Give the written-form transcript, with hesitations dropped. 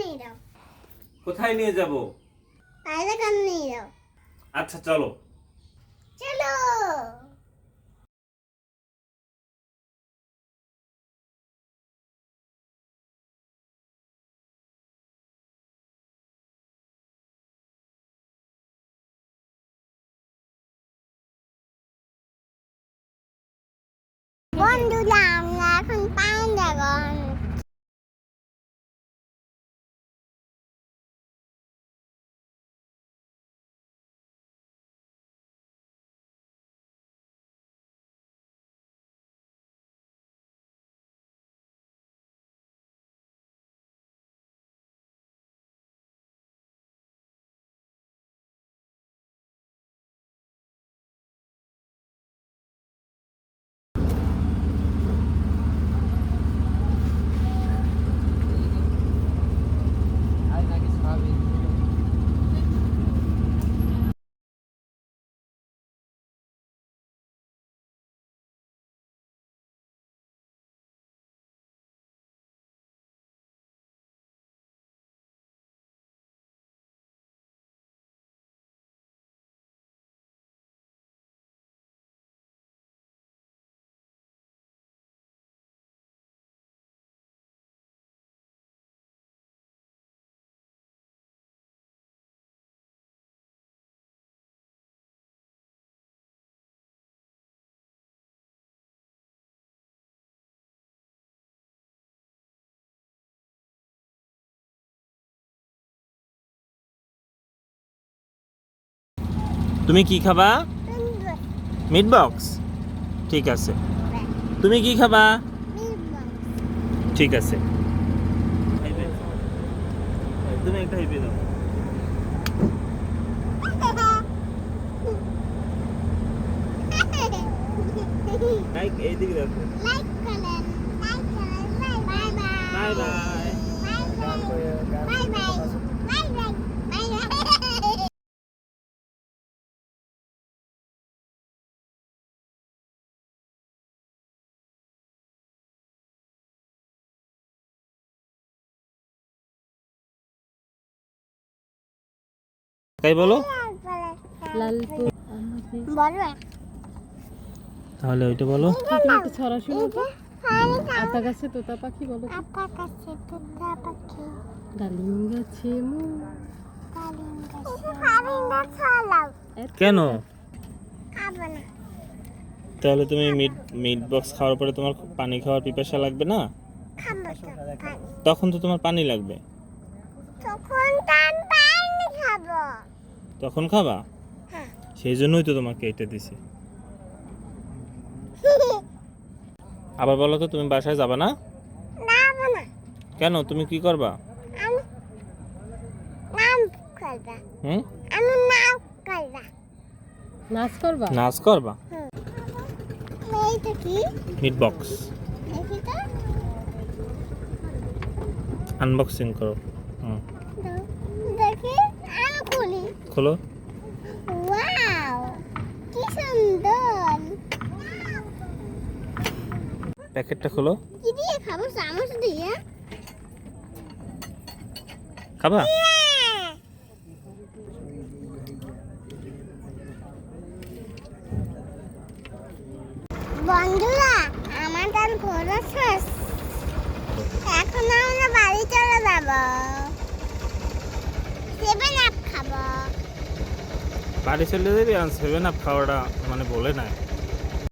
নিয়ে যাও। কোথায় নিয়ে যাব? পায়ের কানে নিয়ে যাও। আচ্ছা চলো। চলো। বন্ধুরা আমরা এখন পান্ডা গন। তুমি কি খাবা? Meat box. ঠিক আছে। তুমি কি খাবা? ঠিক আছে। তুমি একটা হেপে দাও। লাইক এইদিকে দেখো। লাইক করেন, লাইক করেন, bye bye. Bye bye. Bye bye. Bye bye. Bye bye. তাই বলো। লালপুর বলো। তাহলে ওইটা বলো। তুমি একটু ছড়া শুনো তো। আতা গাছে তোতা পাখি বলো তো। আতা গাছে তোতা পাখি, ডালিম গাছে মো। ডালিম গাছে লাউ। কেন? খাবো না। তাহলে তুমি মিট বক্স খাওয়ার পরে তোমার পানি খাওয়ার পিপাসা লাগবে না? খাবো তো পানি। তখন তো তোমার পানি লাগবে। তখন টান পানি খাবো। তখন খাবা? হ্যাঁ। সেই জন্যই তো তোমাকে এটা দিছি। আবার বলো তো, তুমি বাসায় যাবা না? যাবো না। কেন? তুমি কি করবা? আমি নাম করবা। হুম? আমি নাম করবা। নাচ করবা? নাচ করবা? এইটা কি? মিট বক্স দেখি তো। আনবক্সিং করো। দেখি আমি খুলি। খোলো। ওয়াও, কি সুন্দর। প্যাকেটটা খোলো। কি দিয়ে খাবো? চামচ দিয়ে? খাবা? বন্ধুরা আমাদের ঘোরা শেষ, এখন আমরা বাড়ি চলে যাব। 7 আপ খাবো। বাড়ি চলে যাবি আর 7 আপ খাওয়াটা মানে বলে নাই।